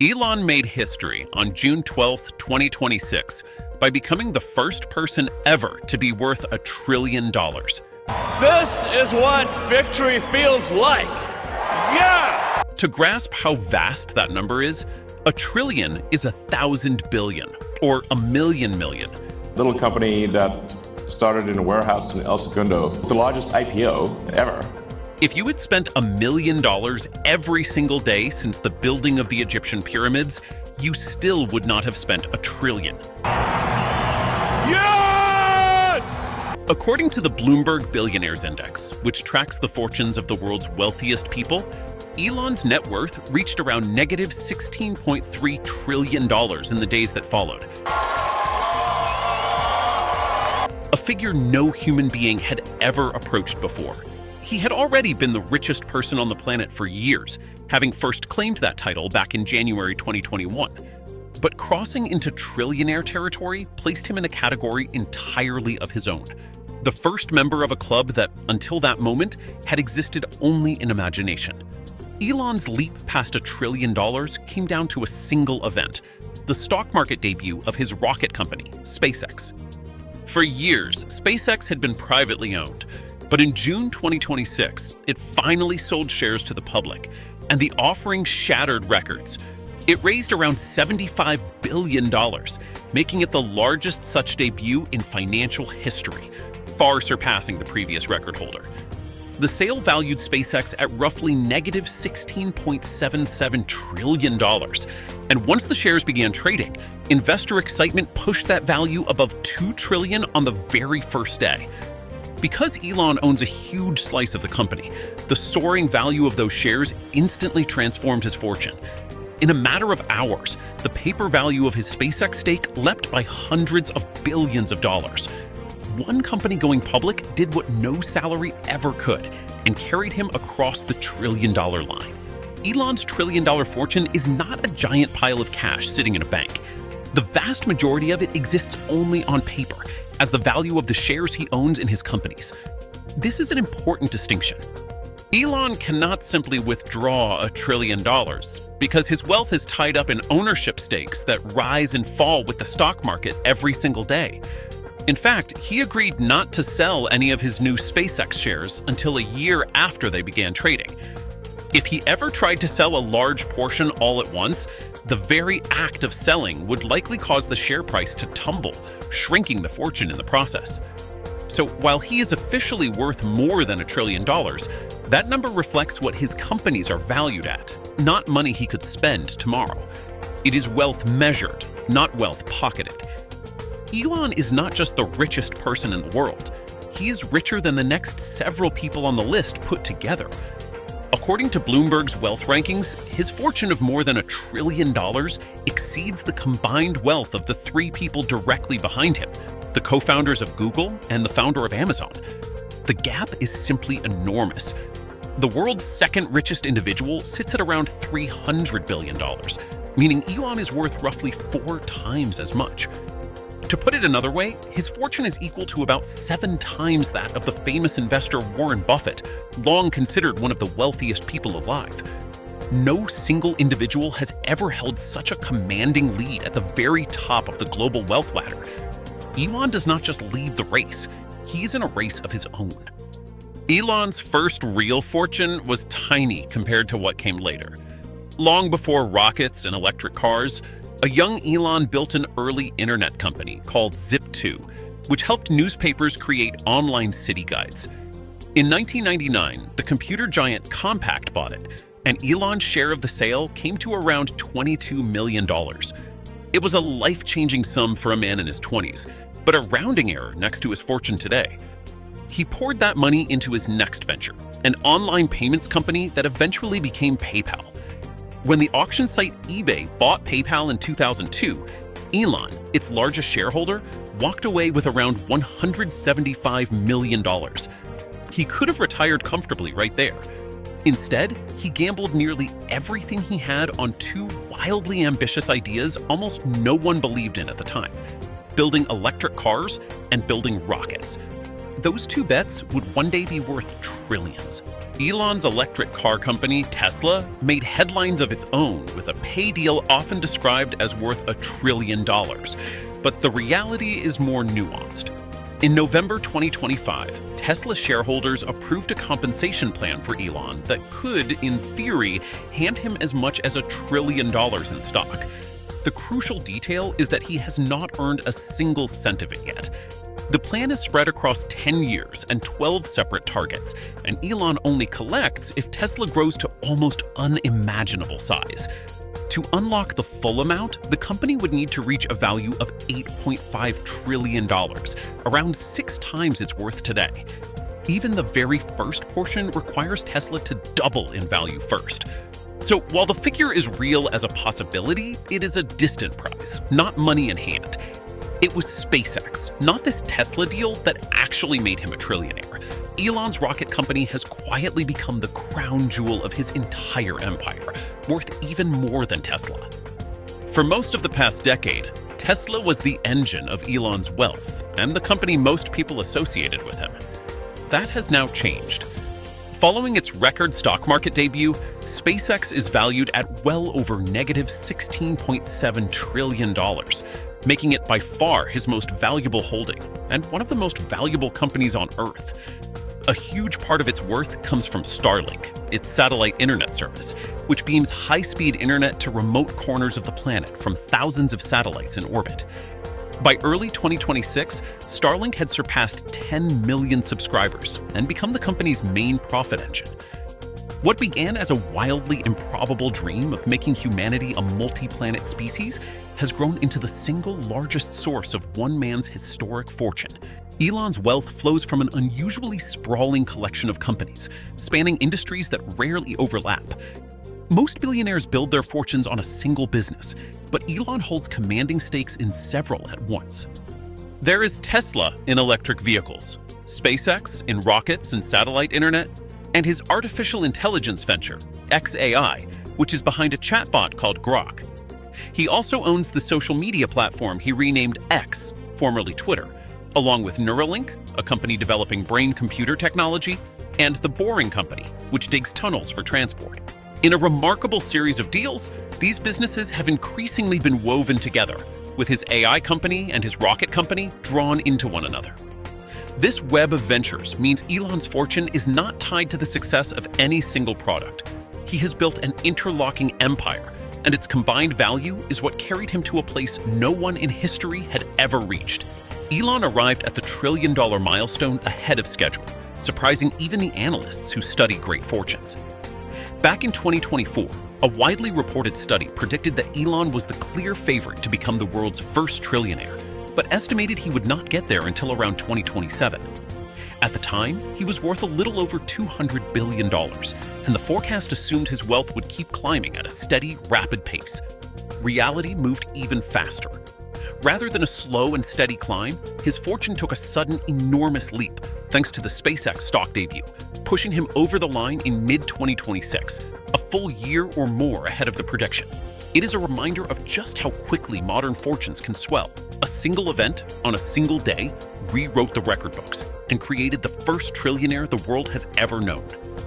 Elon made history on June 12, 2026, by becoming the first person ever to be worth $1 trillion. This is what victory feels like. Yeah! To grasp how vast that number is, $1 trillion is 1,000 billion, or 1,000,000 million. Little company that started in a warehouse in El Segundo, the largest IPO ever. If you had spent $1 million every single day since the building of the Egyptian pyramids, you still would not have spent $1 trillion. Yes! According to the Bloomberg Billionaires Index, which tracks the fortunes of the world's wealthiest people, Elon's net worth reached around negative $16.3 trillion in the days that followed. A figure no human being had ever approached before. He had already been the richest person on the planet for years, having first claimed that title back in January 2021. But crossing into trillionaire territory placed him in a category entirely of his own. The first member of a club that, until that moment, had existed only in imagination. Elon's leap past $1 trillion came down to a single event, the stock market debut of his rocket company, SpaceX. For years, SpaceX had been privately owned, but in June 2026, it finally sold shares to the public, and the offering shattered records. It raised around $75 billion, making it the largest such debut in financial history, far surpassing the previous record holder. The sale valued SpaceX at roughly negative $16.77 trillion, and once the shares began trading, investor excitement pushed that value above $2 trillion on the very first day. Because Elon owns a huge slice of the company, the soaring value of those shares instantly transformed his fortune. In a matter of hours, the paper value of his SpaceX stake leapt by hundreds of billions of dollars. One company going public did what no salary ever could and carried him across the $1 trillion line. Elon's $1 trillion fortune is not a giant pile of cash sitting in a bank. The vast majority of it exists only on paper, as the value of the shares he owns in his companies. This is an important distinction. Elon cannot simply withdraw $1 trillion because his wealth is tied up in ownership stakes that rise and fall with the stock market every single day. In fact, he agreed not to sell any of his new SpaceX shares until a year after they began trading. If he ever tried to sell a large portion all at once, the very act of selling would likely cause the share price to tumble, shrinking the fortune in the process. So while he is officially worth more than $1 trillion, that number reflects what his companies are valued at, not money he could spend tomorrow. It is wealth measured, not wealth pocketed. Elon is not just the richest person in the world. He is richer than the next several people on the list put together. According to Bloomberg's wealth rankings, his fortune of more than $1 trillion exceeds the combined wealth of the three people directly behind him, the co-founders of Google and the founder of Amazon. The gap is simply enormous. The world's second richest individual sits at around $300 billion, meaning Elon is worth roughly 4 times as much. To put it another way, his fortune is equal to about 7 times that of the famous investor Warren Buffett, long considered one of the wealthiest people alive. No single individual has ever held such a commanding lead at the very top of the global wealth ladder. Elon does not just lead the race, he's in a race of his own. Elon's first real fortune was tiny compared to what came later. Long before rockets and electric cars, a young Elon built an early internet company called Zip2, which helped newspapers create online city guides. In 1999, the computer giant Compaq bought it, and Elon's share of the sale came to around $22 million. It was a life-changing sum for a man in his 20s, but a rounding error next to his fortune today. He poured that money into his next venture, an online payments company that eventually became PayPal. When the auction site eBay bought PayPal in 2002, Elon, its largest shareholder, walked away with around $175 million. He could have retired comfortably right there. Instead, he gambled nearly everything he had on 2 wildly ambitious ideas almost no one believed in at the time: building electric cars and building rockets. Those 2 bets would one day be worth trillions. Elon's electric car company, Tesla, made headlines of its own with a pay deal often described as worth $1 trillion. But the reality is more nuanced. In November 2025, Tesla shareholders approved a compensation plan for Elon that could, in theory, hand him as much as $1 trillion in stock. The crucial detail is that he has not earned a single cent of it yet. The plan is spread across 10 years and 12 separate targets, and Elon only collects if Tesla grows to almost unimaginable size. To unlock the full amount, the company would need to reach a value of $8.5 trillion, around 6 times its worth today. Even the very first portion requires Tesla to double in value first. So while the figure is real as a possibility, it is a distant prize, not money in hand. It was SpaceX, not this Tesla deal, that actually made him a trillionaire. Elon's rocket company has quietly become the crown jewel of his entire empire, worth even more than Tesla. For most of the past decade, Tesla was the engine of Elon's wealth and the company most people associated with him. That has now changed. Following its record stock market debut, SpaceX is valued at well over $16.7 trillion, making it by far his most valuable holding and one of the most valuable companies on Earth. A huge part of its worth comes from Starlink, its satellite internet service, which beams high-speed internet to remote corners of the planet from thousands of satellites in orbit. By early 2026, Starlink had surpassed 10 million subscribers and become the company's main profit engine. What began as a wildly improbable dream of making humanity a multi-planet species has grown into the single largest source of one man's historic fortune. Elon's wealth flows from an unusually sprawling collection of companies, spanning industries that rarely overlap. Most billionaires build their fortunes on a single business, but Elon holds commanding stakes in several at once. There is Tesla in electric vehicles, SpaceX in rockets and satellite internet, and his artificial intelligence venture, xAI, which is behind a chatbot called Grok. He also owns the social media platform he renamed X, formerly Twitter, along with Neuralink, a company developing brain-computer technology, and The Boring Company, which digs tunnels for transport. In a remarkable series of deals, these businesses have increasingly been woven together, with his AI company and his rocket company drawn into one another. This web of ventures means Elon's fortune is not tied to the success of any single product. He has built an interlocking empire, and its combined value is what carried him to a place no one in history had ever reached. Elon arrived at the $1 trillion milestone ahead of schedule, surprising even the analysts who study great fortunes. Back in 2024, a widely reported study predicted that Elon was the clear favorite to become the world's first trillionaire, but estimated he would not get there until around 2027. At the time, he was worth a little over $200 billion, and the forecast assumed his wealth would keep climbing at a steady, rapid pace. Reality moved even faster. Rather than a slow and steady climb, his fortune took a sudden, enormous leap thanks to the SpaceX stock debut, pushing him over the line in mid-2026, a full year or more ahead of the prediction. It is a reminder of just how quickly modern fortunes can swell. A single event on a single day rewrote the record books and created the first trillionaire the world has ever known.